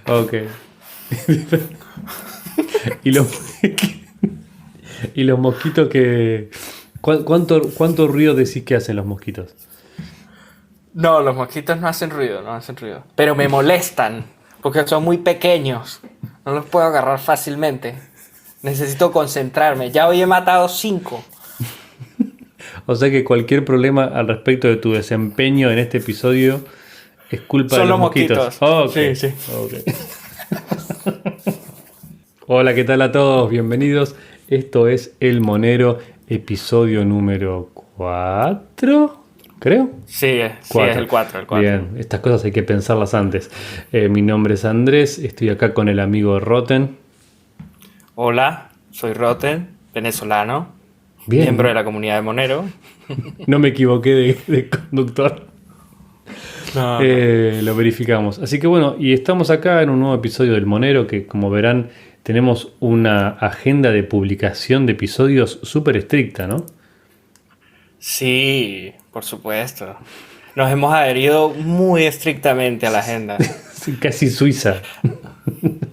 Ok. y los, y los mosquitos que... ¿Cuánto ruido decís que hacen los mosquitos? No, los mosquitos no hacen ruido, no hacen ruido. Pero me molestan, porque son muy pequeños. No los puedo agarrar fácilmente. Necesito concentrarme. Ya hoy he matado 5. O sea que cualquier problema al respecto de tu desempeño en este episodio es culpa de Son los los mosquitos. mosquitos. Ok. Sí, sí. Ok. Hola, ¿qué tal a todos? Bienvenidos. Esto es El Monero, episodio número 4, creo. Sí, es 4. el 4, el 4. Bien, estas cosas hay que pensarlas antes. Mi nombre es Andrés, estoy acá con el amigo Roten. Hola, soy Roten, venezolano, miembro de Bien, la comunidad de Monero. no me equivoqué de conductor. No, no. Lo verificamos. Así que bueno, y estamos acá en un nuevo episodio del Monero que, como verán, tenemos una agenda de publicación de episodios súper estricta, ¿no? Sí, por supuesto. Nos hemos adherido muy estrictamente a la agenda. Sí, casi suiza.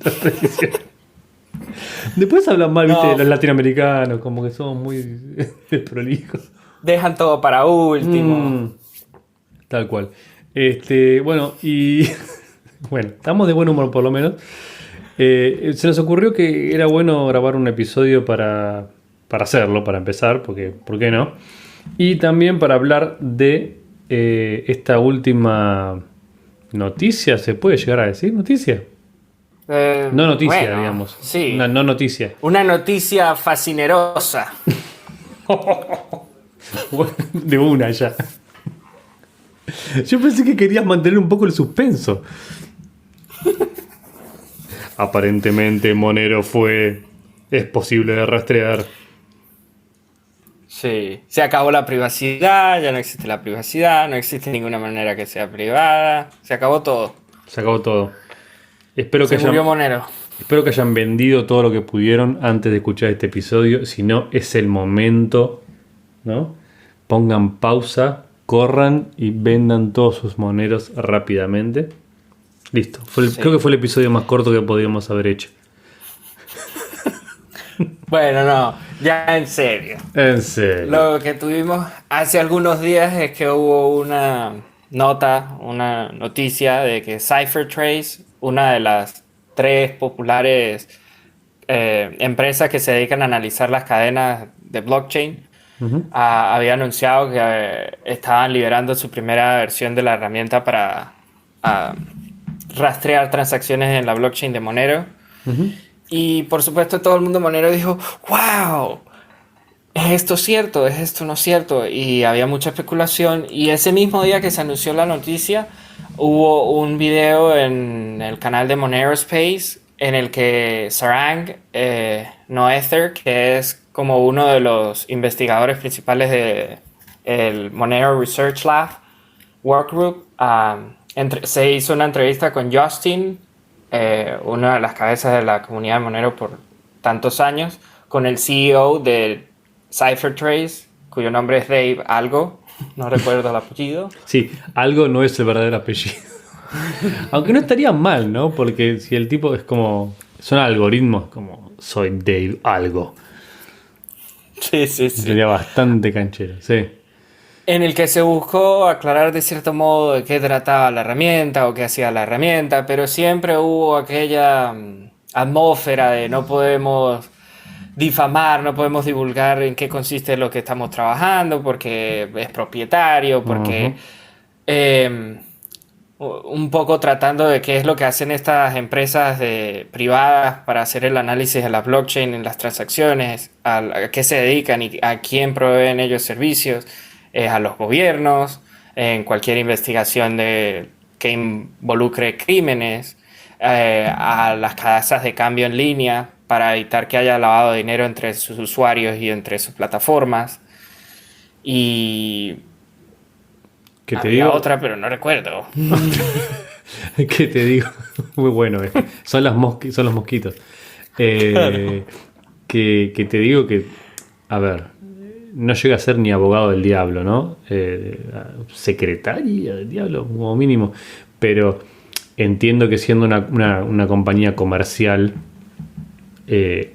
La precisión. Después hablan mal, viste, de No, los latinoamericanos, como que somos muy desprolijos. dejan todo para último. Mm, tal cual. Bueno, y bueno, estamos de buen humor por lo menos. Se nos ocurrió que era bueno grabar un episodio para hacerlo, para empezar, porque ¿por qué no? Y también para hablar de esta última noticia, ¿se puede llegar a decir noticia? No noticia, Bueno, digamos. Una sí. no noticia. Una noticia fascinerosa. De una ya. Yo pensé que querías mantener un poco el suspenso. Aparentemente Monero es posible de rastrear. Sí. Se acabó la privacidad, ya no existe la privacidad, no existe ninguna manera que sea privada. Se acabó todo. Se acabó todo. Espero que Se murió hayan, Monero. espero que hayan vendido todo lo que pudieron antes de escuchar este episodio. Si no, es el momento, ¿no? Pongan pausa, corran y vendan todos sus moneros rápidamente. Listo. Creo que Sí. fue el episodio más corto que podíamos haber hecho. Bueno, no, ya en serio. En serio. Lo que tuvimos hace algunos días es que hubo una noticia de que CipherTrace, una de las 3 populares empresas que se dedican a analizar las cadenas de blockchain, Ujú. había anunciado que estaban liberando su primera versión de la herramienta para ah, rastrear transacciones en la blockchain de Monero. Ujú. Y por supuesto todo el mundo Monero dijo, wow, ¿es esto cierto? ¿Es esto no cierto? Y había mucha especulación. Y ese mismo día que se anunció la noticia, hubo un video en el canal de Monero Space en el que Sarang Noether, que es como uno de los investigadores principales de el Monero Research Lab Workgroup, se hizo una entrevista con Justin, una de las cabezas de la comunidad de Monero por tantos años, con el CEO de CipherTrace, cuyo nombre es Dave Algo, no recuerdo el apellido. Sí, algo no es el verdadero apellido. Aunque no estaría mal, ¿no? Porque si el tipo es como... Son algoritmos como soy Dave algo. Sí, sí, sí. Sería bastante canchero, sí. En el que se buscó aclarar de cierto modo de qué trataba la herramienta o qué hacía la herramienta, pero siempre hubo aquella atmósfera de no podemos difamar, no podemos divulgar en qué consiste lo que estamos trabajando porque es propietario, Ujú. porque eh, un poco tratando de qué es lo que hacen estas empresas privadas para hacer el análisis de la blockchain en las transacciones, a qué se dedican y a quién proveen ellos servicios, a los gobiernos, en cualquier investigación que involucre crímenes, a las casas de cambio en línea para evitar que haya lavado de dinero entre sus usuarios y entre sus plataformas. Y ¿Qué te había digo? otra, pero no recuerdo. ¿Qué te digo? Muy bueno, eh. Son los mosquitos. Claro. Que te digo que, a ver, no llega a ser ni abogado del diablo, ¿no? Secretaria del diablo, como mínimo. Pero entiendo que siendo una compañía comercial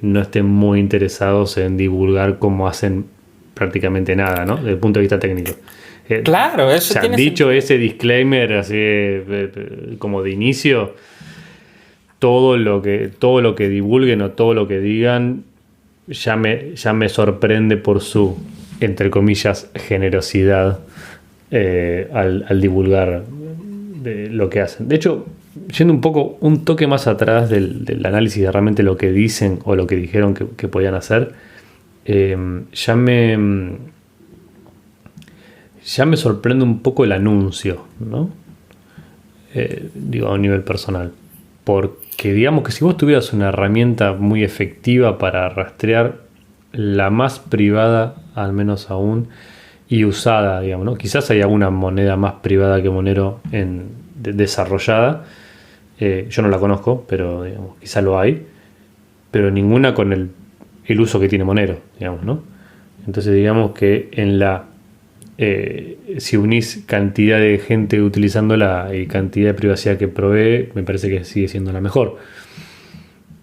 no estén muy interesados en divulgar cómo hacen prácticamente nada, ¿no? Desde el punto de vista técnico. Claro, eso tiene dicho sentido. ese disclaimer así como de inicio, todo lo que divulguen o todo lo que digan ya me sorprende por su, entre comillas, generosidad al divulgar lo que hacen. De hecho, yendo un toque más atrás del análisis de realmente lo que dicen o lo que dijeron que podían hacer, ya me sorprende un poco el anuncio, ¿no? Digo, a un nivel personal. Porque digamos que si vos tuvieras una herramienta muy efectiva para rastrear la más privada, al menos aún, y usada, digamos, ¿no? Quizás hay alguna moneda más privada que Monero desarrollada. Yo no la conozco, pero digamos, quizá lo hay. Pero ninguna con el uso que tiene Monero, digamos, ¿no? Entonces digamos que si unís cantidad de gente utilizándola y cantidad de privacidad que provee, me parece que sigue siendo la mejor.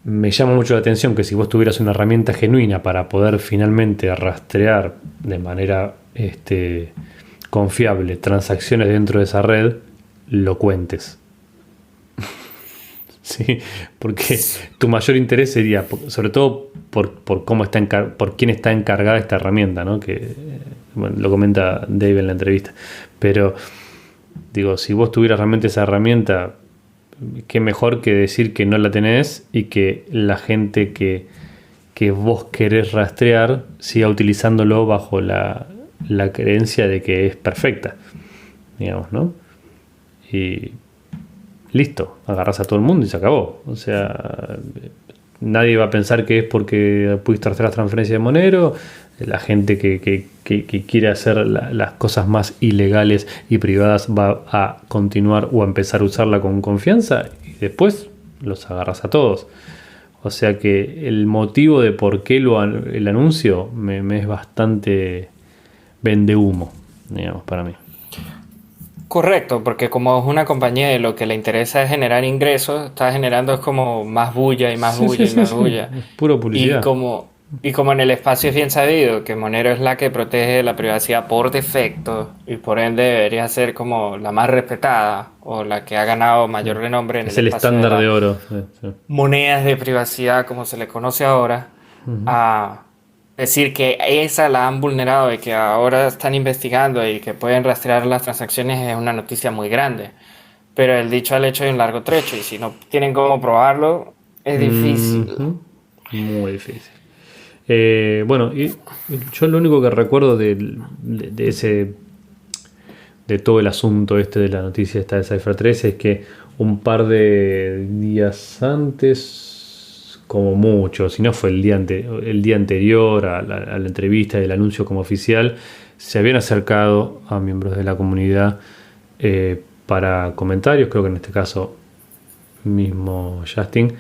Me llama mucho la atención que si vos tuvieras una herramienta genuina para poder finalmente rastrear de manera confiable transacciones dentro de esa red, lo cuentes. Sí, porque tu mayor interés sería, sobre todo por cómo por quién está encargada esta herramienta, ¿no? Que bueno, lo comenta Dave en la entrevista. Pero digo, si vos tuvieras realmente esa herramienta, qué mejor que decir que no la tenés y que la gente que vos querés rastrear siga utilizándolo bajo la creencia de que es perfecta, digamos, ¿no? Y listo, agarras a todo el mundo y se acabó. O sea, nadie va a pensar que es porque pudiste hacer las transferencias de Monero. La gente que quiere hacer las cosas más ilegales y privadas va a continuar o a empezar a usarla con confianza y después los agarras a todos. O sea que el motivo de por qué el anuncio me es bastante vende humo, digamos, para mí. Correcto, porque como es una compañía y lo que le interesa es generar ingresos, está generando es como más bulla y más Sí, bulla sí, y sí, más sí. bulla. Es pura Y publicidad. como, y como en el espacio es bien sabido que Monero es la que protege la privacidad por defecto y por ende debería ser como la más respetada o la que ha ganado mayor renombre en Es el el espacio de estándar de las oro. Sí, sí. monedas de privacidad como se le conoce ahora, a decir que esa la han vulnerado y que ahora están investigando y que pueden rastrear las transacciones es una noticia muy grande. Pero el dicho al hecho hay un largo trecho y si no tienen cómo probarlo, es difícil. Ujú. Muy difícil. Bueno, y yo lo único que recuerdo de todo el asunto de la noticia esta de Cypher 3 es que un par de días antes, como mucho, si no fue el día anterior a la entrevista y el anuncio como oficial, se habían acercado a miembros de la comunidad para comentarios, creo que en este caso mismo Justin,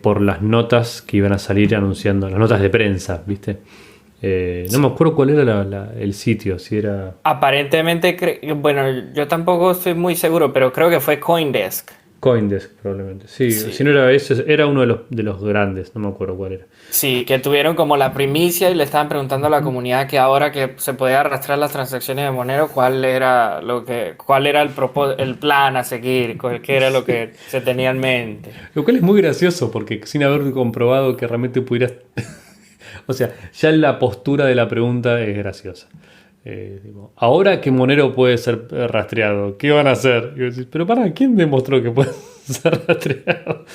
por las notas que iban a salir anunciando, las notas de prensa, ¿viste? No me acuerdo cuál era el sitio, si era Aparentemente, bueno, yo tampoco estoy muy seguro, pero creo que fue CoinDesk. CoinDesk probablemente. Sí, si Sí. no era ese, era uno de los grandes, no me acuerdo cuál era. Sí, que tuvieron como la primicia y le estaban preguntando a la Ujú. comunidad que ahora que se podía arrastrar las transacciones de Monero, cuál era el plan a seguir, qué era lo Sí. que se tenía en mente. Lo cual es muy gracioso porque sin haber comprobado que realmente pudieras... O sea, ya la postura de la pregunta es graciosa. Ahora que Monero puede ser rastreado, ¿qué van a hacer? Y vos decís, pero para, ¿quién demostró que puede ser rastreado?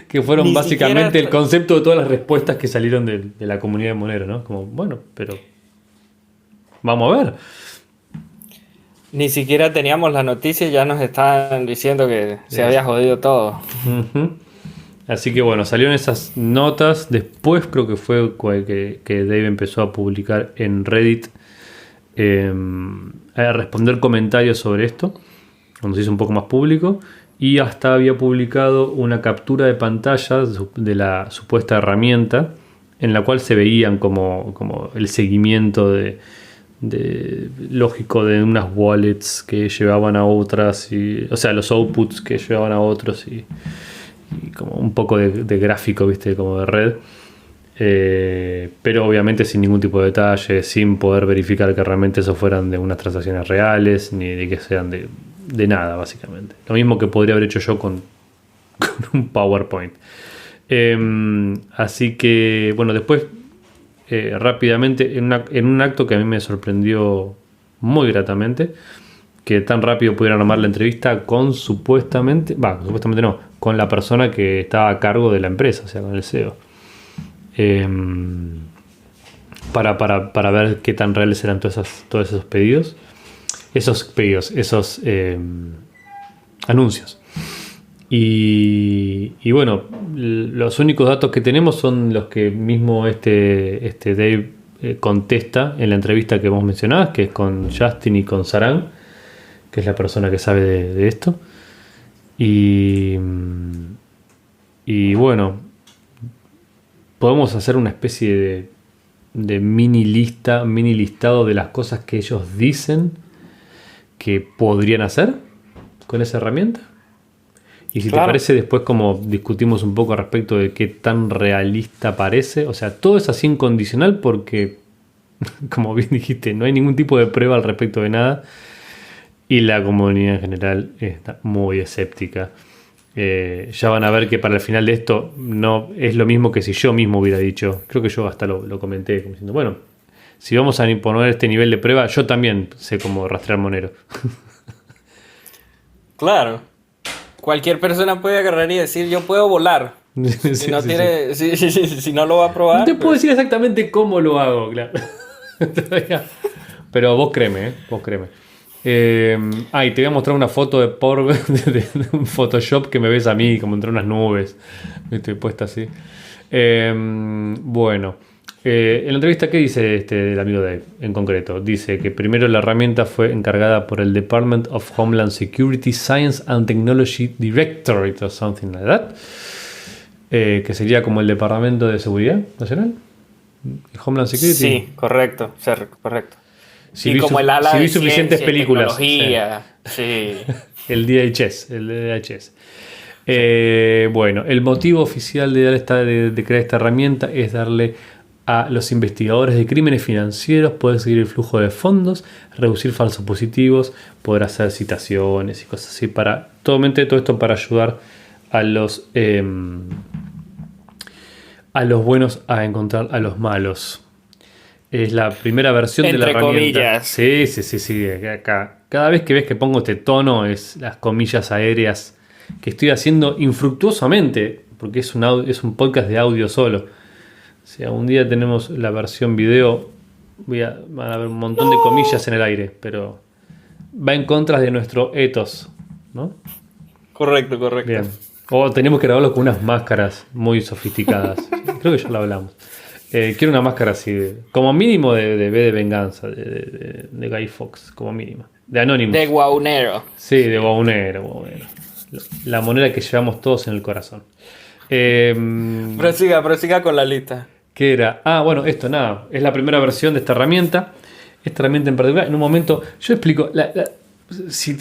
Que fueron Ni siquiera, básicamente el concepto de todas las respuestas que salieron de la comunidad de Monero, ¿no? Como, bueno, pero vamos a ver. ni siquiera teníamos la noticia y ya nos estaban diciendo que se había jodido todo. Ujú. Así que bueno, salieron esas notas. Después creo que fue que Dave empezó a publicar en Reddit, eh, a responder comentarios sobre esto, cuando se hizo un poco más público. Y hasta había publicado una captura de pantalla de la supuesta herramienta, en la cual se veían como el seguimiento lógico de unas wallets que llevaban a otras, o sea, los outputs que llevaban a otros y como un poco de gráfico, viste, como de red. Pero obviamente sin ningún tipo de detalle, sin poder verificar que realmente eso fueran de unas transacciones reales, ni de que sean de nada, básicamente. Lo mismo que podría haber hecho yo con un PowerPoint. Así que, bueno, después, rápidamente, en un acto que a mí me sorprendió muy gratamente, que tan rápido pudieran armar la entrevista con supuestamente no, con la persona que estaba a cargo de la empresa, o sea, con el CEO. Para ver qué tan reales eran todos esos pedidos. Esos anuncios. Y bueno, los únicos datos que tenemos son los que mismo este Dave contesta en la entrevista que vos mencionabas, que es con Justin y con Sarang, que es la persona que sabe de esto. Y bueno, podemos hacer una especie de mini listado de las cosas que ellos dicen que podrían hacer con esa herramienta. Y si te parece, después como discutimos un poco respecto de qué tan realista parece. O sea, todo es así incondicional porque, como bien dijiste, no hay ningún tipo de prueba al respecto de nada. Y la comunidad en general está muy escéptica. Ya van a ver que para el final de esto no es lo mismo que si yo mismo hubiera dicho. Creo que yo hasta lo comenté, como diciendo, bueno, si vamos a imponer este nivel de prueba, yo también sé cómo rastrear monero. Claro. Cualquier persona puede agarrar y decir, yo puedo volar. Si no lo va a probar. No te puedo decir exactamente cómo lo hago, claro. Pero vos créeme, vos créeme. Y te voy a mostrar una foto de un Photoshop que me ves a mí, como entre unas nubes. Estoy puesta así. Bueno. En la entrevista, ¿qué dice el amigo Dave en concreto? Dice que primero la herramienta fue encargada por el Department of Homeland Security Science and Technology Directorate o something like that, que sería como el Departamento de Seguridad Nacional. Homeland Security. Sí, correcto, correcto. Si como el ala de suficientes ciencia, películas. Tecnología, sí. El DHS. Bueno, el motivo oficial de crear esta herramienta es darle a los investigadores de crímenes financieros poder seguir el flujo de fondos, reducir falsos positivos, poder hacer citaciones y cosas así, todo esto para ayudar a los buenos a encontrar a los malos. Es la primera versión de la herramienta. Comillas. Sí. Acá. Cada vez que ves que pongo este tono es las comillas aéreas que estoy haciendo infructuosamente, porque es un podcast de audio solo. O sea, un día tenemos la versión video, van a haber un montón de comillas en el aire, pero va en contra de nuestro ethos, ¿no? Correcto. Bien. O tenemos que grabarlo con unas máscaras muy sofisticadas. Creo que ya lo hablamos. Quiero una máscara así, como mínimo de V de Venganza, de Guy Fawkes, como mínimo. De Anonymous. De Guaunero. Sí, de Guaunero. La moneda que llevamos todos en el corazón. Prosiga con la lista. ¿Qué era? Bueno, esto nada. Es la primera versión de esta herramienta. Esta herramienta en particular, en un momento, yo explico. Si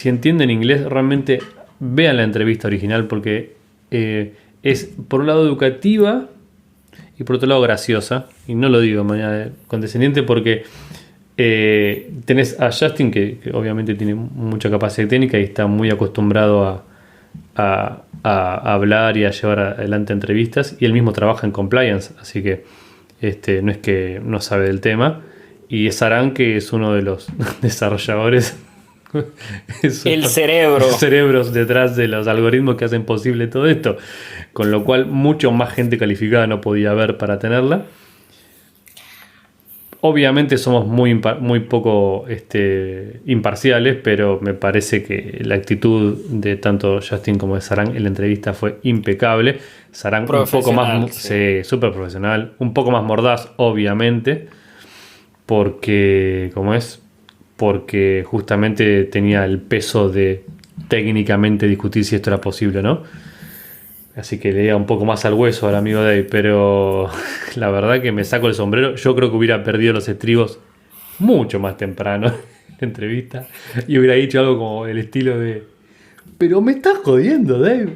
entienden inglés, realmente vean la entrevista original porque es por un lado educativa y por otro lado graciosa. Y no lo digo de manera condescendiente porque tenés a Justin que obviamente tiene mucha capacidad técnica y está muy acostumbrado a hablar y a llevar adelante entrevistas, y él mismo trabaja en compliance, así que no es que no sabe del tema. Y Sarang, que es uno de los desarrolladores, el cerebro, los cerebros detrás de los algoritmos que hacen posible todo esto, con lo cual mucho más gente calificada no podía haber para tenerla. Obviamente somos muy poco imparciales, pero me parece que la actitud de tanto Justin como de Sarang en la entrevista fue impecable. Sarang un poco más, súper profesional, un poco más mordaz, obviamente, porque justamente tenía el peso de técnicamente discutir si esto era posible o no. Así que le diera un poco más al hueso al amigo Dave, pero la verdad que me saco el sombrero. Yo creo que hubiera perdido los estribos mucho más temprano en la entrevista y hubiera dicho algo como el estilo de: pero me estás jodiendo, Dave.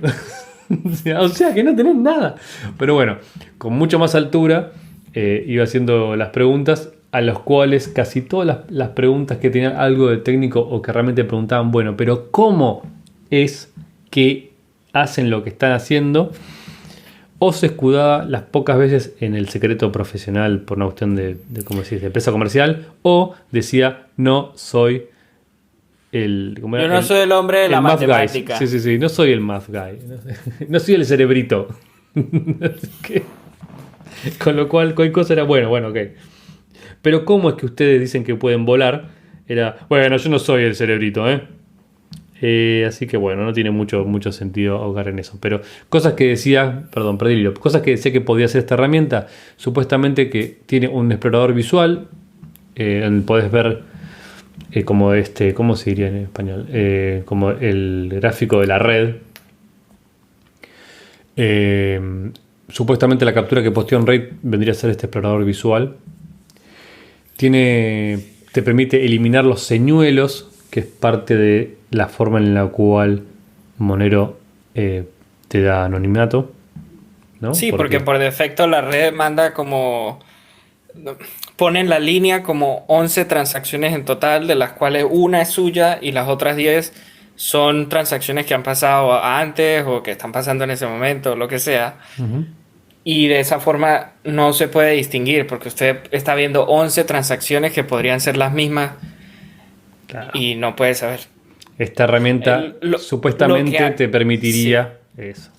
O sea que no tenés nada. Pero bueno, con mucho más altura iba haciendo las preguntas, a los cuales casi todas las preguntas que tenían algo de técnico o que realmente preguntaban, bueno, pero ¿cómo es que hacen lo que están haciendo? O se escudaba las pocas veces en el secreto profesional por una cuestión de ¿cómo decís?, de empresa comercial, o decía: no soy Yo no soy el hombre de la matemática. Sí, no soy el math guy. No soy el cerebrito. Con lo cual, cualquier cosa era bueno, ok. Pero ¿cómo es que ustedes dicen que pueden volar? Era: bueno, yo no soy el cerebrito, así que bueno, no tiene mucho sentido ahogar en eso. Pero cosas que decía, perdón, perdí el hilo. Cosas que decía que podía hacer esta herramienta. Supuestamente que tiene un explorador visual. Podés ver como ¿cómo se diría en español? Como el gráfico de la red. Supuestamente la captura que posteó en Raid vendría a ser este explorador visual. Te permite eliminar los señuelos, que es parte de la forma en la cual Monero te da anonimato, ¿no? Sí, porque por defecto la red manda como... Ponen la línea como 11 transacciones en total, de las cuales una es suya y las otras 10 son transacciones que han pasado antes o que están pasando en ese momento, lo que sea. Uh-huh. Y de esa forma no se puede distinguir, porque usted está viendo 11 transacciones que podrían ser las mismas. Claro. Y no puede saber. Esta herramienta supuestamente te permitiría eso.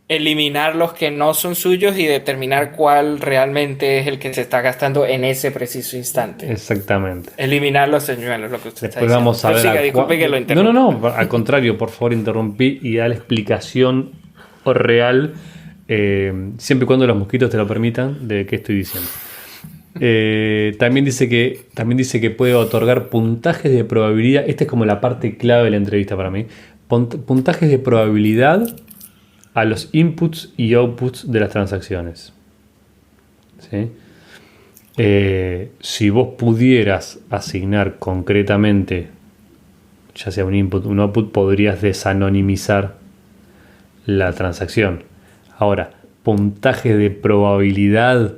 Eliminar los que no son suyos y determinar cuál realmente es el que se está gastando en ese preciso instante. Exactamente. Eliminar los señuelos, lo que usted Después está diciendo. Vamos a ver. Siga, disculpe que lo interrumpa. No, al contrario, por favor, interrumpí y da la explicación real, siempre y cuando los mosquitos te lo permitan, de qué estoy diciendo. También dice que puede otorgar puntajes de probabilidad. Esta es como la parte clave de la entrevista para mí. Puntajes de probabilidad a los inputs y outputs de las transacciones. ¿Sí? Si vos pudieras asignar concretamente, ya sea un input o un output, podrías desanonimizar la transacción. Ahora, puntaje de probabilidad,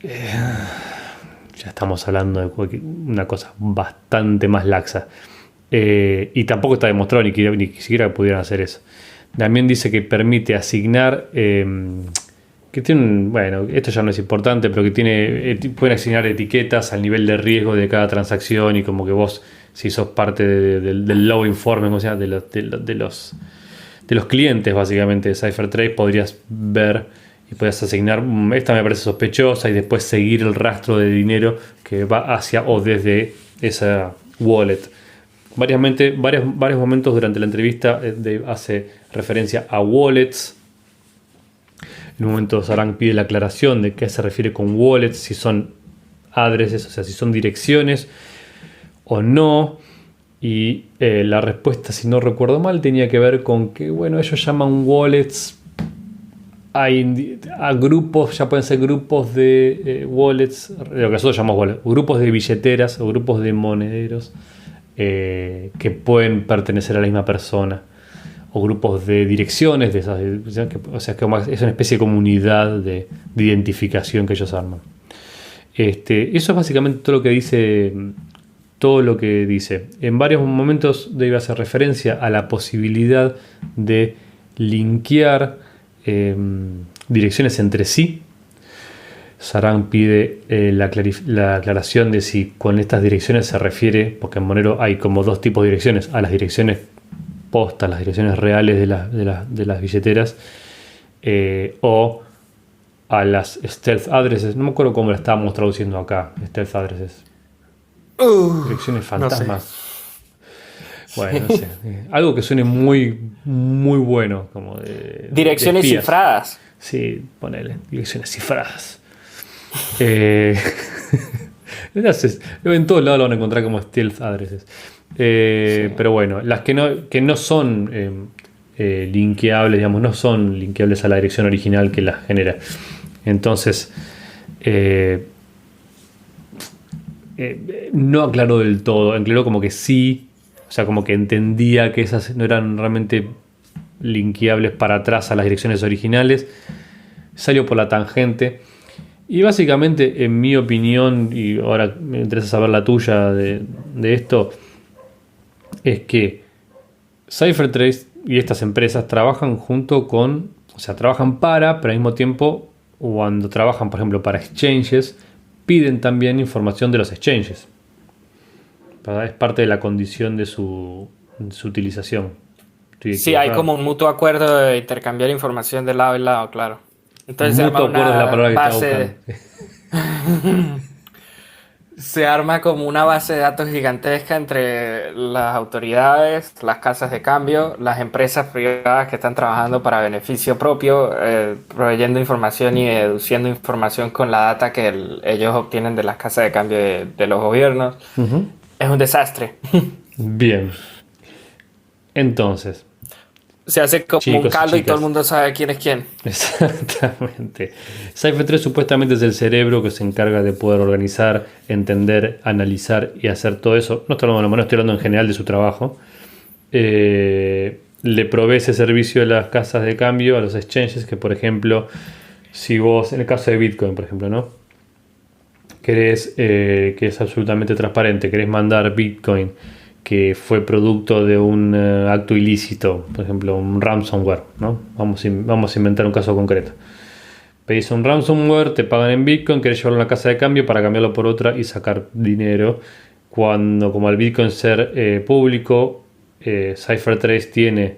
ya estamos hablando de una cosa bastante más laxa. Y tampoco está demostrado ni siquiera pudieran hacer eso. También dice que permite asignar, que tiene bueno, esto ya no es importante, pero que pueden asignar etiquetas al nivel de riesgo de cada transacción, y como que vos, si sos parte del low informe, o sea, de los clientes básicamente de CipherTrace, podrías ver y podrías asignar: esta me parece sospechosa, y después seguir el rastro de dinero que va hacia o desde esa wallet. Varios momentos durante la entrevista hace referencia a wallets. En un momento Sarang pide la aclaración de qué se refiere con wallets, si son addresses, o sea, si son direcciones o no. Y la respuesta, si no recuerdo mal, tenía que ver con que, bueno, ellos llaman wallets a grupos, ya pueden ser grupos de wallets, lo que nosotros llamamos wallets, grupos de billeteras o grupos de monederos que pueden pertenecer a la misma persona, o grupos de direcciones de esas, o sea, que es una especie de comunidad de identificación que ellos arman. Eso es básicamente todo lo que dice. En varios momentos debe hacer referencia a la posibilidad de linkear direcciones entre sí. Sarang pide la aclaración de si con estas direcciones se refiere, porque en Monero hay como dos tipos de direcciones: a las direcciones postas, las direcciones reales de las billeteras, o a las stealth addresses. No me acuerdo cómo lo estábamos traduciendo acá, stealth addresses. Direcciones fantasmas. No sé. Bueno, no sé. Algo que suene muy, muy bueno. Como direcciones cifradas. Sí, ponele. Direcciones cifradas. En todos lados lo van a encontrar como stealth addresses. Sí. Pero bueno, las que no son linkeables, digamos, no son linkeables a la dirección original que las genera. Entonces, no aclaró del todo, aclaró como que sí, o sea, como que entendía que esas no eran realmente linkeables para atrás a las direcciones originales, salió por la tangente y básicamente, en mi opinión, y ahora me interesa saber la tuya de esto, es que CipherTrace y estas empresas trabajan junto con, o sea, trabajan para, pero al mismo tiempo, cuando trabajan, por ejemplo, para exchanges, piden también información de los exchanges. ¿Verdad? Es parte de la condición de su utilización. Estoy Sí, hay equivocado. como un mutuo acuerdo de intercambiar información de lado y lado, claro. Entonces se arma Mutuo acuerdo es la una palabra que estaba buscando. base, se arma como una base de datos gigantesca entre las autoridades, las casas de cambio, las empresas privadas que están trabajando para beneficio propio, proveyendo información y deduciendo información con la data que ellos obtienen de las casas de cambio de los gobiernos. Ujú. Es un desastre. Bien. Entonces, Se hace como un chicos y caldo y todo el chicas. mundo sabe quién es quién. Exactamente. Cypher 3 supuestamente es el cerebro que se encarga de poder organizar, entender, analizar y hacer todo eso. No estoy hablando, no estoy hablando en general de su trabajo. Le provee ese servicio a las casas de cambio, a los exchanges, que por ejemplo, si vos, en el caso de Bitcoin, por ejemplo, ¿no? Querés, que es absolutamente transparente, querés mandar Bitcoin que fue producto de un acto ilícito, por ejemplo, un ransomware, ¿no? Vamos a inventar un caso concreto. Pedís un ransomware, te pagan en Bitcoin, querés llevarlo a una casa de cambio para cambiarlo por otra y sacar dinero. Cuando, como al Bitcoin ser público, CipherTrace tiene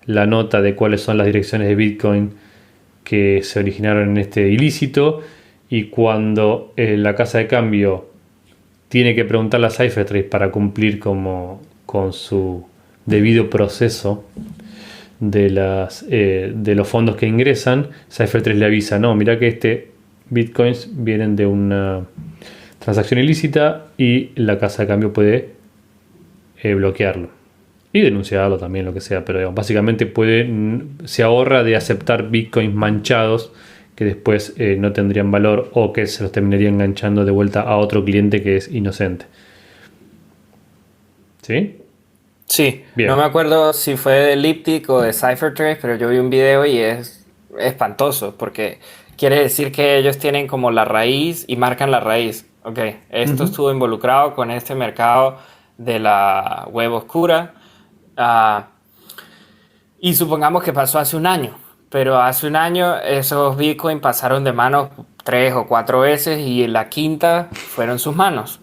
la nota de cuáles son las direcciones de Bitcoin que se originaron en este ilícito, y cuando la casa de cambio tiene que preguntarle a CipherTrace para cumplir con su debido proceso de los fondos que ingresan, CipherTrace le avisa: no, mira que bitcoins vienen de una transacción ilícita y la casa de cambio puede bloquearlo y denunciarlo también, lo que sea, pero digamos, básicamente se ahorra de aceptar bitcoins manchados que después no tendrían valor o que se los terminaría enganchando de vuelta a otro cliente que es inocente. ¿Sí? Sí, Bien. no me acuerdo si fue de Elliptic o de CipherTrace, pero yo vi un video y es espantoso porque quiere decir que ellos tienen como la raíz y marcan la raíz. Ok, esto estuvo involucrado con este mercado de la web oscura. Y supongamos que pasó hace un año, pero hace un año esos Bitcoin pasaron de manos 3 o 4 veces y la quinta fueron sus manos.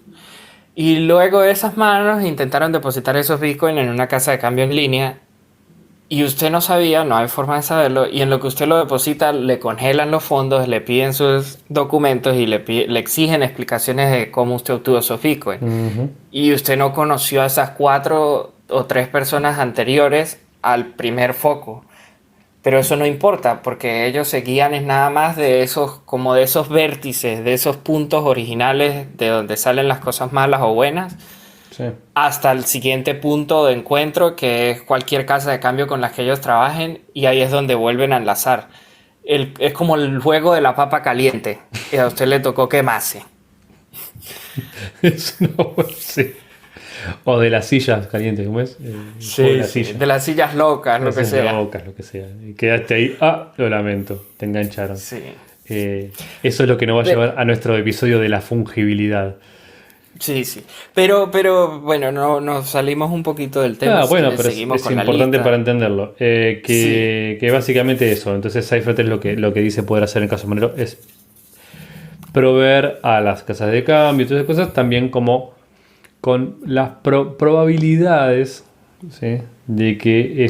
Y luego de esas manos intentaron depositar esos Bitcoin en una casa de cambio en línea y usted no sabía, no hay forma de saberlo, y en lo que usted lo deposita le congelan los fondos, le piden sus documentos y le exigen explicaciones de cómo usted obtuvo esos Bitcoin. Y usted no conoció a esas 4 o 3 personas anteriores al primer foco. Pero eso no importa, porque ellos se guían es nada más de esos, como de esos vértices, de esos puntos originales de donde salen las cosas malas o buenas, Sí. hasta el siguiente punto de encuentro, que es cualquier casa de cambio con la que ellos trabajen, y ahí es donde vuelven a enlazar. Es como el juego de la papa caliente, y a usted le tocó quemarse. Es una sí. O de las sillas calientes, ¿cómo es? El juego de la silla. De las sillas locas, lo que Esas sea. locas, lo que sea. Y quedaste ahí, lo lamento, te engancharon. Sí. Eso es lo que nos va a llevar a nuestro episodio de la fungibilidad. Sí, sí. Pero bueno, no nos salimos un poquito del tema. Si Bueno, quieres, pero seguimos es con la importante lista. para entenderlo. Sí. Que básicamente eso. Entonces CipherTrace lo que dice poder hacer en caso monero es proveer a las casas de cambio y todas esas cosas, también como con las probabilidades, ¿sí? de que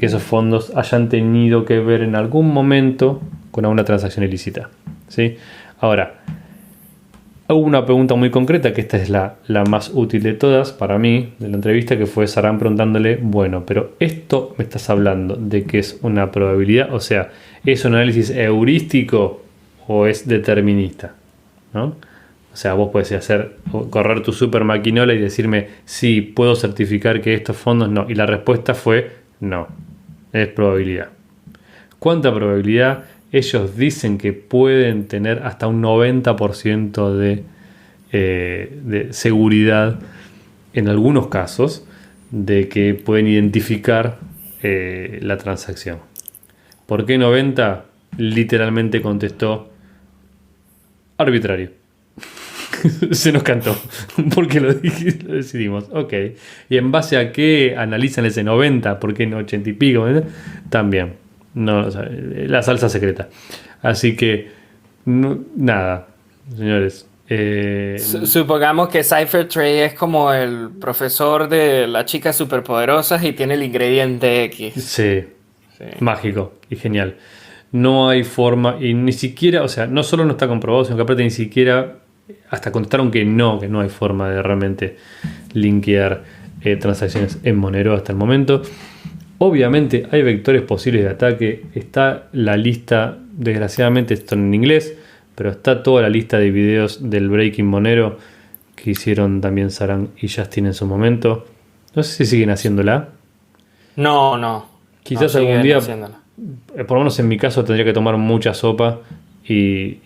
esos fondos hayan tenido que ver en algún momento con alguna transacción ilícita. ¿Sí? Ahora, hubo una pregunta muy concreta, que esta es la más útil de todas para mí, de la entrevista, que fue Sarán preguntándole: bueno, pero esto me estás hablando de que es una probabilidad, o sea, ¿es un análisis heurístico o es determinista? ¿No? O sea, vos podés correr tu super maquinola y decirme: sí, puedo certificar que estos fondos no. Y la respuesta fue: no, es probabilidad. ¿Cuánta probabilidad ellos dicen que pueden tener hasta un 90% de seguridad en algunos casos de que pueden identificar la transacción. ¿Por qué 90? Literalmente contestó arbitrario. Se nos cantó porque lo decidimos. Ok. ¿Y en base a qué analizan ese 90? ¿Por qué no 80 y pico? También. No, o sea, la salsa secreta. Así que, nada, señores. Supongamos que CipherTrade es como el profesor de las chicas superpoderosas y tiene el ingrediente X. Sí, mágico y genial. No hay forma, y ni siquiera, o sea, no solo no está comprobado, sino que aparte ni siquiera, hasta contestaron que no hay forma de realmente linkear transacciones en Monero hasta el momento. Obviamente hay vectores posibles de ataque. Está la lista, desgraciadamente esto en inglés, pero está toda la lista de videos del Breaking Monero que hicieron también Sarang y Justin en su momento. No sé si siguen haciéndola. No. Quizás algún día, por lo menos en mi caso, tendría que tomar mucha sopa y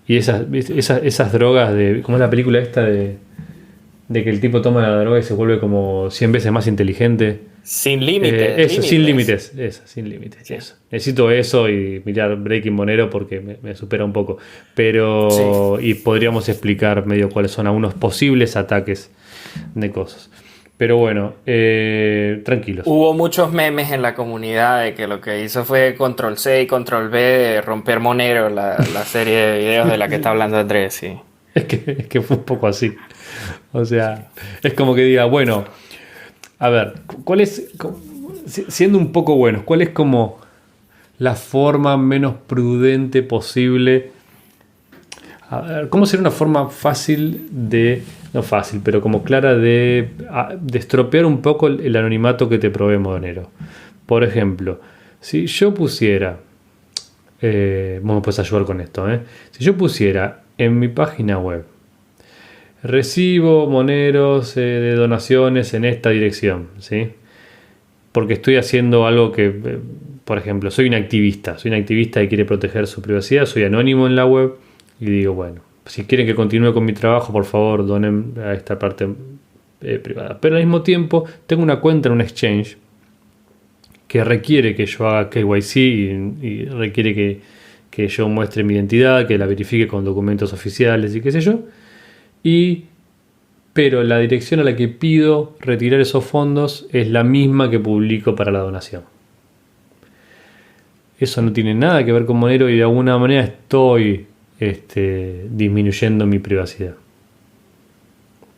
esas drogas de, ¿cómo es la película esta de que el tipo toma la droga y se vuelve como 100 veces más inteligente? Sin límites. Sin límites. Eso. Necesito eso y mirar Breaking Monero porque me supera un poco. Pero y podríamos explicar medio cuáles son algunos posibles ataques de cosas. Pero bueno, tranquilos. Hubo muchos memes en la comunidad de que lo que hizo fue Control C y Control V de romper Monero, la serie de videos de la que está hablando Andrés, sí. Es que fue un poco así. O sea, es como que diga, bueno, a ver, ¿cuál es, siendo un poco buenos, cuál es como la forma menos prudente posible? A ver, ¿cómo sería una forma fácil de, no fácil, pero como clara de estropear un poco el anonimato que te provee Monero? Por ejemplo, si yo pusiera, vos me puedes ayudar con esto, si yo pusiera en mi página web, recibo moneros de donaciones en esta dirección, ¿sí? Porque estoy haciendo algo que, por ejemplo, soy un activista que quiere proteger su privacidad, soy anónimo en la web y digo, bueno, si quieren que continúe con mi trabajo, por favor, donen a esta parte privada. Pero al mismo tiempo tengo una cuenta en un exchange que requiere que yo haga KYC y requiere que yo muestre mi identidad, que la verifique con documentos oficiales y qué sé yo. Pero la dirección a la que pido retirar esos fondos es la misma que publico para la donación. Eso no tiene nada que ver con Monero y de alguna manera estoy disminuyendo mi privacidad.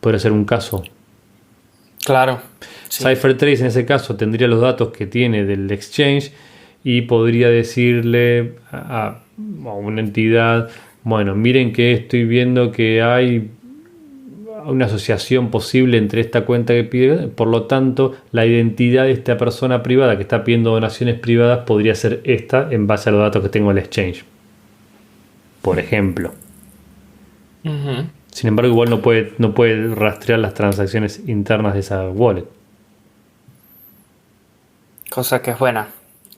¿Podría ser un caso? Claro. Sí. CipherTrade en ese caso tendría los datos que tiene del exchange y podría decirle a una entidad, bueno, miren que estoy viendo que hay una asociación posible entre esta cuenta que pide, por lo tanto la identidad de esta persona privada que está pidiendo donaciones privadas podría ser esta en base a los datos que tengo en el exchange, por ejemplo. Uh-huh. Sin embargo, igual no puede rastrear las transacciones internas de esa wallet, cosa que es buena,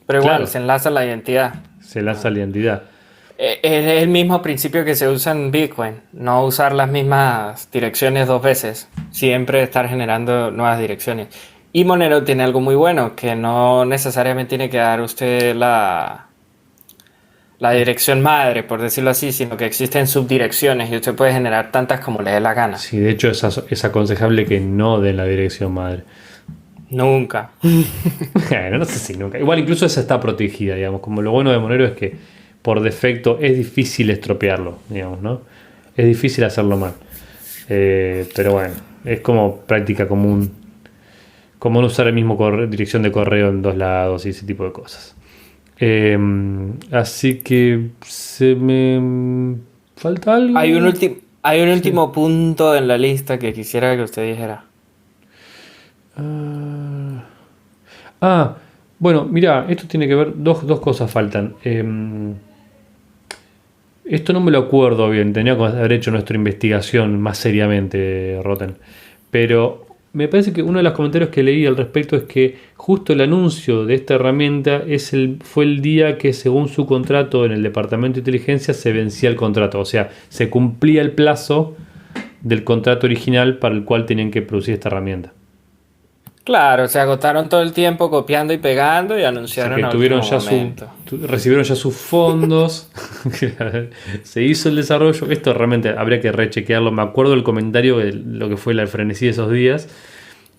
pero igual claro, se enlaza la identidad. se lanza la identidad. Es el mismo principio que se usa en Bitcoin, no usar las mismas direcciones dos veces, siempre estar generando nuevas direcciones. Y Monero tiene algo muy bueno, que no necesariamente tiene que dar usted la dirección madre, por decirlo así, sino que existen subdirecciones y usted puede generar tantas como le dé la gana. Sí, de hecho es aconsejable que no den la dirección madre. Nunca. Bueno, no sé si nunca. Igual incluso esa está protegida, digamos. Como lo bueno de Monero es que por defecto es difícil estropearlo, digamos, ¿no? Es difícil hacerlo mal. Pero bueno, es como práctica común. Como no usar el mismo dirección de correo en dos lados y ese tipo de cosas. Así que se me falta algo. Hay un último punto en la lista que quisiera que usted dijera. Bueno, mira, esto tiene que ver, dos cosas faltan. Esto no me lo acuerdo bien, tenía que haber hecho nuestra investigación más seriamente, Rotten. Pero me parece que uno de los comentarios que leí al respecto es que justo el anuncio de esta herramienta fue el día que, según su contrato en el departamento de inteligencia, se vencía el contrato. O sea, se cumplía el plazo del contrato original para el cual tenían que producir esta herramienta. Claro, se agotaron todo el tiempo copiando y pegando y Así anunciaron que a tuvieron último ya momento. recibieron ya sus fondos. Se hizo el desarrollo. Esto realmente habría que rechequearlo. Me acuerdo del comentario de lo que fue la frenesí de esos días.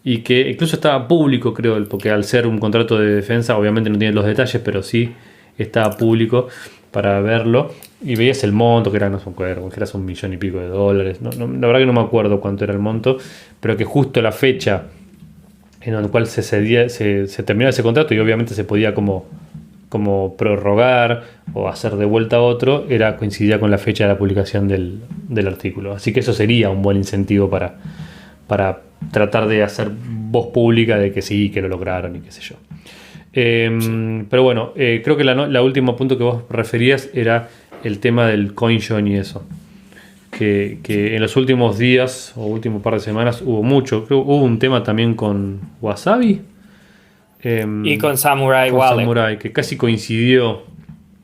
Y que incluso estaba público, creo, porque al ser un contrato de defensa, obviamente no tiene los detalles, pero sí estaba público para verlo. Y veías el monto, que era, no sé, que era $1 millón y pico. La verdad que no me acuerdo cuánto era el monto, pero que justo la fecha en la cual se terminaba ese contrato y obviamente se podía como prorrogar o hacer de vuelta a otro, coincidía con la fecha de la publicación del artículo. Así que eso sería un buen incentivo para tratar de hacer voz pública de que sí, que lo lograron y qué sé yo. Pero bueno, creo que la último punto que vos referías era el tema del CoinJoin y eso. Que en los últimos días o último par de semanas hubo mucho. Creo que hubo un tema también con Wasabi. Y con Samurai Wallet. Samurai, que casi coincidió.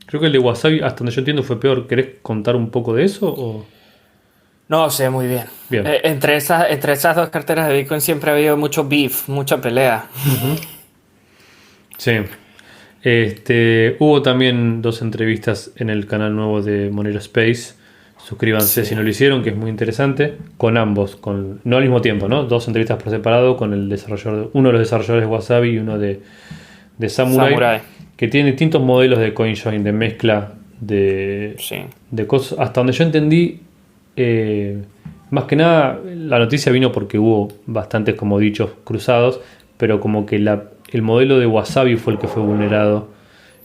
Creo que el de Wasabi, hasta donde yo entiendo, fue peor. ¿Querés contar un poco de eso? O? No sé, muy bien. Bien. Entre esas dos carteras de Bitcoin siempre ha habido mucho beef, mucha pelea. Uh-huh. Sí. Hubo también 2 entrevistas en el canal nuevo de Monero Space. Suscríbanse si no lo hicieron, que es muy interesante. Con ambos, no al mismo tiempo, ¿no? 2 entrevistas por separado con uno de los desarrolladores de Wasabi y uno de Samurai, que tienen distintos modelos de CoinJoin, de mezcla de cosas. Hasta donde yo entendí, más que nada, la noticia vino porque hubo bastantes como dichos cruzados, pero como que el modelo de Wasabi fue el que fue vulnerado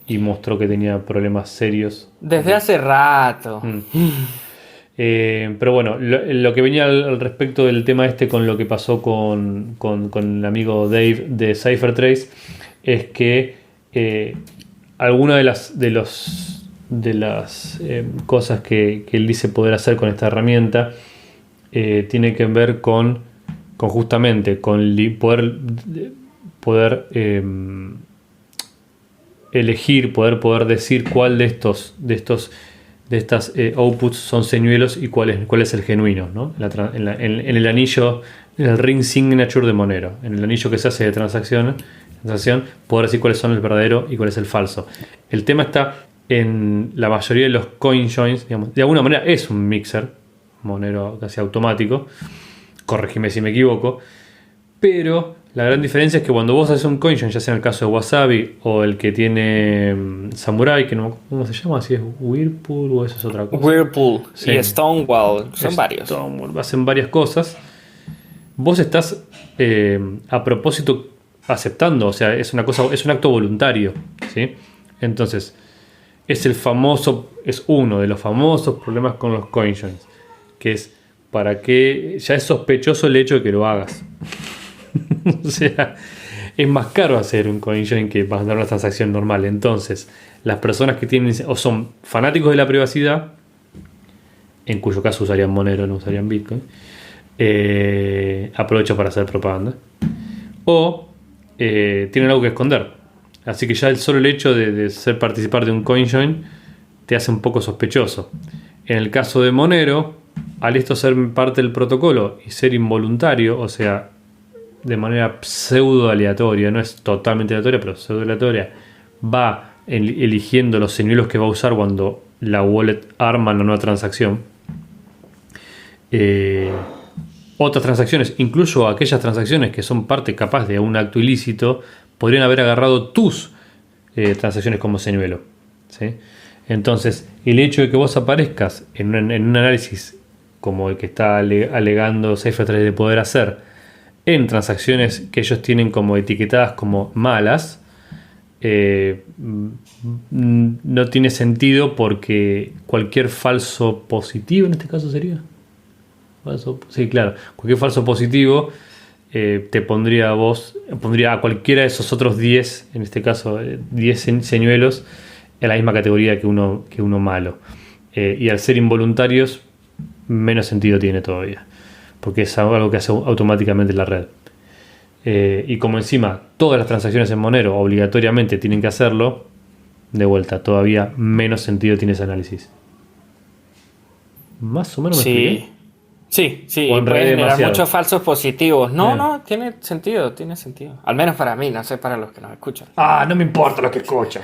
y mostró que tenía problemas serios. Desde hace rato. Pero bueno, lo que venía al respecto del tema con lo que pasó con el amigo Dave de CipherTrace es que alguna de las cosas que él dice poder hacer con esta herramienta tiene que ver con justamente con poder elegir, poder decir cuál de estas outputs son señuelos y cuál es el genuino, ¿no? En el anillo, en el ring signature de Monero, en el anillo que se hace de transacción, poder decir cuáles son el verdadero y cuál es el falso. El tema está en la mayoría de los CoinJoins, digamos, de alguna manera es un mixer Monero casi automático, corregime si me equivoco, pero la gran diferencia es que cuando vos haces un CoinJoin, ya sea en el caso de Wasabi o el que tiene Samurai, que no, ¿cómo se llama? Si es Whirlpool o eso es otra cosa. Whirlpool sí. Y Stonewall, son varios. Hacen varias cosas. Vos estás a propósito aceptando, o sea, es un acto voluntario, ¿sí? Entonces, es uno de los famosos problemas con los CoinJoins, que es para que ya es sospechoso el hecho de que lo hagas. O sea, es más caro hacer un CoinJoin que mandar una transacción normal. Entonces, las personas que tienen o son fanáticos de la privacidad, en cuyo caso usarían Monero, no usarían Bitcoin, aprovechan para hacer propaganda, o tienen algo que esconder. Así que ya el hecho de participar de un CoinJoin te hace un poco sospechoso. En el caso de Monero, al esto ser parte del protocolo y ser involuntario, o sea, de manera pseudo aleatoria, no es totalmente aleatoria, pero pseudo aleatoria, va eligiendo los señuelos que va a usar cuando la wallet arma la nueva transacción. Otras transacciones, incluso aquellas transacciones que son parte capaz de un acto ilícito, podrían haber agarrado tus transacciones como señuelo, ¿sí? Entonces, el hecho de que vos aparezcas en un análisis como el que está alegando CipherTrace de poder hacer, en transacciones que ellos tienen como etiquetadas como malas, no tiene sentido, porque cualquier falso positivo, en este caso sería sí, claro, cualquier falso positivo te pondría a cualquiera de esos otros 10, en este caso 10 señuelos, en la misma categoría que uno malo, y al ser involuntarios menos sentido tiene todavía, porque es algo que hace automáticamente la red. y como encima todas las transacciones en Monero obligatoriamente tienen que hacerlo, de vuelta, todavía menos sentido tiene ese análisis. Más o menos me expliqué. Sí, O y en puede realidad generar demasiado. muchos falsos positivos. Bien. No, tiene sentido, tiene sentido. Al menos para mí, no sé para los que nos escuchan. Ah, no me importa lo que escucha.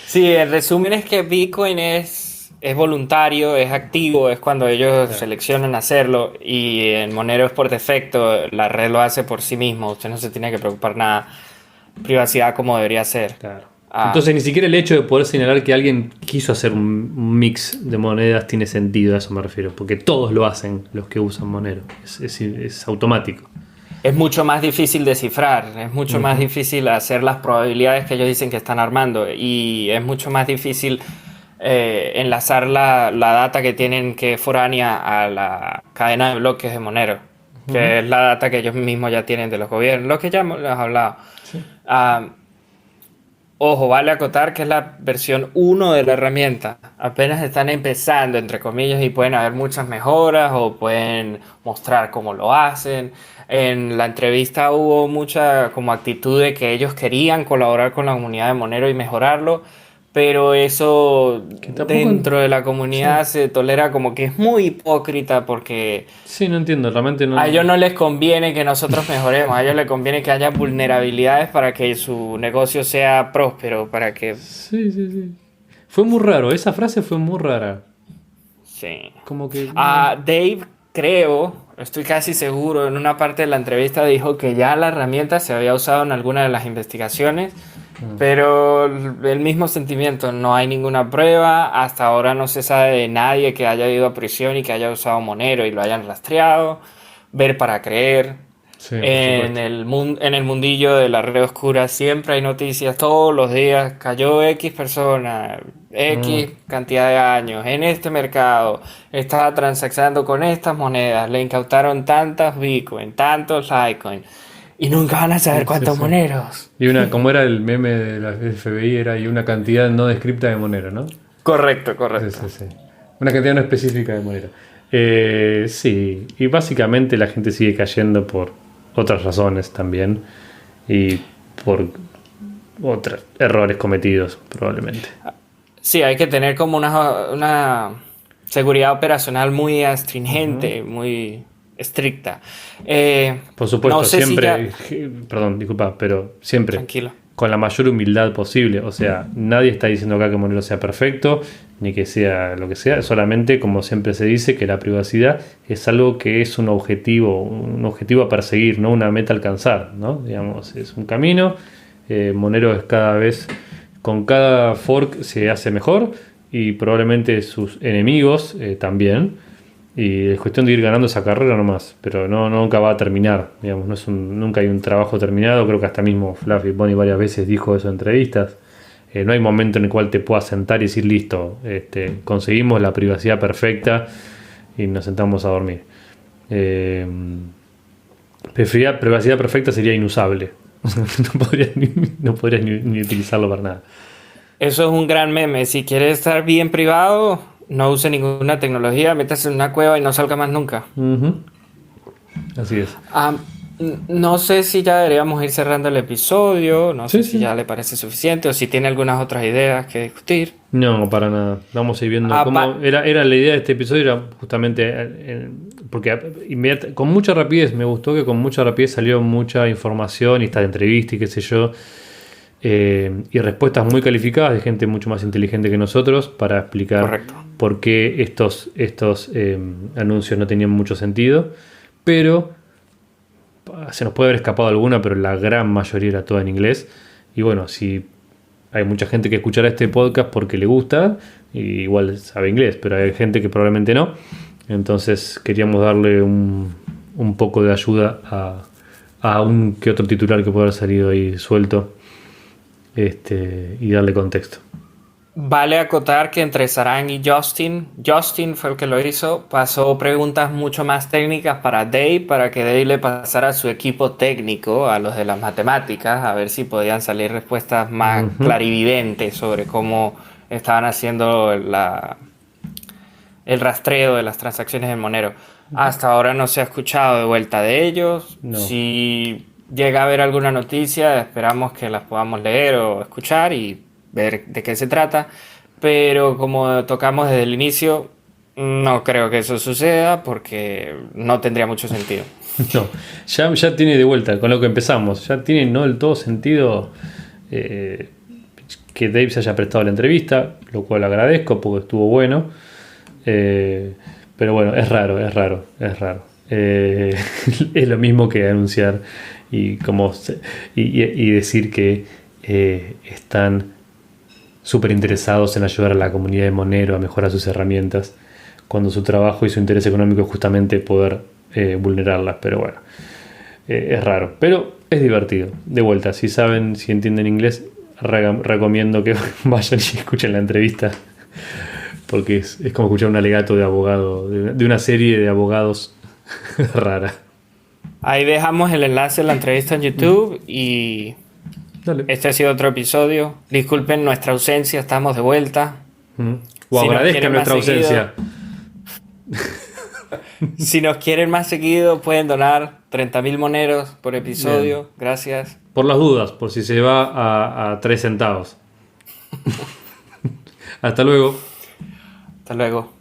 Sí, el resumen es que Bitcoin es voluntario, es activo, es cuando ellos Claro. seleccionan hacerlo y en Monero es por defecto, la red lo hace por sí mismo, usted no se tiene que preocupar nada, privacidad como debería ser. Claro. Ah, Entonces ni siquiera el hecho de poder señalar que alguien quiso hacer un mix de monedas tiene sentido, a eso me refiero, porque todos lo hacen los que usan Monero, es automático. es mucho más difícil descifrar, es mucho más Ujú. difícil hacer las probabilidades que ellos dicen que están armando y es mucho más difícil enlazar la data que tienen que es foránea a la cadena de bloques de Monero, Ujú. que es la data que ellos mismos ya tienen de los gobiernos, lo que ya hemos hablado. Sí. Ah, Ojo, vale acotar que es la versión 1 de la herramienta. Apenas están empezando, entre comillas, y pueden haber muchas mejoras o pueden mostrar cómo lo hacen. En la entrevista hubo mucha como actitud de que ellos querían colaborar con la comunidad de Monero y mejorarlo, pero eso Que tampoco... dentro de la Sí. comunidad se tolera como que es muy hipócrita porque Sí, no entiendo, realmente a ellos no... no les conviene que nosotros mejoremos, a ellos les conviene que haya vulnerabilidades para que su negocio sea próspero, para que... Sí, sí, sí. Fue muy raro, esa frase fue muy rara. Sí. Como que... Dave, creo, estoy casi seguro, en una parte de la entrevista dijo que ya la herramienta se había usado en alguna de las investigaciones, pero el mismo sentimiento, no hay ninguna prueba, hasta ahora no se sabe de nadie que haya ido a prisión y que haya usado Monero y lo hayan rastreado, ver para creer. Sí, por supuesto. En el mundillo de la red oscura siempre hay noticias todos los días. Cayó X persona, Mm, X cantidad de años en este mercado. Estaba transaccionando con estas monedas. Le incautaron tantas Bitcoin, tantos Litecoin. Y nunca van a saber sí, sí, cuántos sí. moneros. Y una, como era el meme de la FBI, era y una cantidad no descripta de Monero, ¿no? Correcto, Sí, correcto. sí, sí. Una cantidad no específica de Monero. Sí, y básicamente la gente sigue cayendo por otras razones también y por otros errores cometidos, probablemente. Sí, hay que tener como una seguridad operacional muy Ujú. astringente, muy estricta. Por No supuesto, sé si ya... siempre, perdón, disculpa, pero siempre Tranquilo. con la mayor humildad posible. O sea, nadie está diciendo acá que Monero sea perfecto, ni que sea lo que sea, solamente, como siempre se dice, que la privacidad es algo que es un objetivo a perseguir, no una meta a alcanzar, ¿no? Digamos, es un camino. Monero es cada vez, con cada fork se hace mejor y probablemente sus enemigos también. Y es cuestión de ir ganando esa carrera nomás, pero nunca va a terminar, digamos, nunca hay un trabajo terminado, creo que hasta mismo Fluffy Bunny varias veces dijo eso en entrevistas. No hay momento en el cual te puedas sentar y decir, listo, conseguimos la privacidad perfecta y nos sentamos a dormir. Eh, privacidad perfecta sería inusable, no podrías ni utilizarlo para nada. Eso es un gran meme. Si quiere estar bien privado, no use ninguna tecnología, métase en una cueva y no salga más nunca. Ujú. Así es. Ah, no sé si ya deberíamos ir cerrando el episodio, no Sí, sé si sí. ya le parece suficiente o si tiene algunas otras ideas que discutir. No, para nada. Vamos a ir viendo cómo. Era la idea de este episodio, era justamente. Porque con mucha rapidez, me gustó que con mucha rapidez salió mucha información y esta entrevista y qué sé yo. Y respuestas muy calificadas de gente mucho más inteligente que nosotros para explicar Correcto. por qué estos anuncios no tenían mucho sentido. Pero se nos puede haber escapado alguna, pero la gran mayoría era toda en inglés. Y bueno, si hay mucha gente que escuchará este podcast porque le gusta, y igual sabe inglés, pero hay gente que probablemente no. Entonces queríamos darle un poco de ayuda a un que otro titular que puede haber salido ahí suelto, y darle contexto. Vale acotar que entre Sarang y Justin fue el que lo hizo, pasó preguntas mucho más técnicas para Dave, para que Dave le pasara a su equipo técnico, a los de las matemáticas, a ver si podían salir respuestas más Ujú. clarividentes sobre cómo estaban haciendo el rastreo de las transacciones en Monero. Hasta ahora no se ha escuchado de vuelta de ellos. No. Si llega a haber alguna noticia, esperamos que las podamos leer o escuchar y ver de qué se trata. Pero como tocamos desde el inicio, no creo que eso suceda porque no tendría mucho sentido. No, ya tiene de vuelta con lo que empezamos. Ya tiene no del todo sentido que Dave se haya prestado la entrevista, lo cual agradezco porque estuvo bueno. Pero bueno, es raro. Es lo mismo que anunciar y decir que están súper interesados en ayudar a la comunidad de Monero a mejorar sus herramientas, cuando su trabajo y su interés económico es justamente poder vulnerarlas. Pero bueno, es raro, pero es divertido. De vuelta, si entienden inglés, recomiendo que vayan y escuchen la entrevista, porque es como escuchar un alegato de abogado, de una serie de abogados rara. Ahí dejamos el enlace a la entrevista en YouTube y Dale. este ha sido otro episodio. Disculpen nuestra ausencia, estamos de vuelta. O Si nos agradezcan quieren nuestra más seguido, ausencia. Si nos quieren más seguido, pueden donar 30.000 moneros por episodio. Bien. Gracias. Por las dudas, por si se va a 3 centavos. Hasta luego. Hasta luego.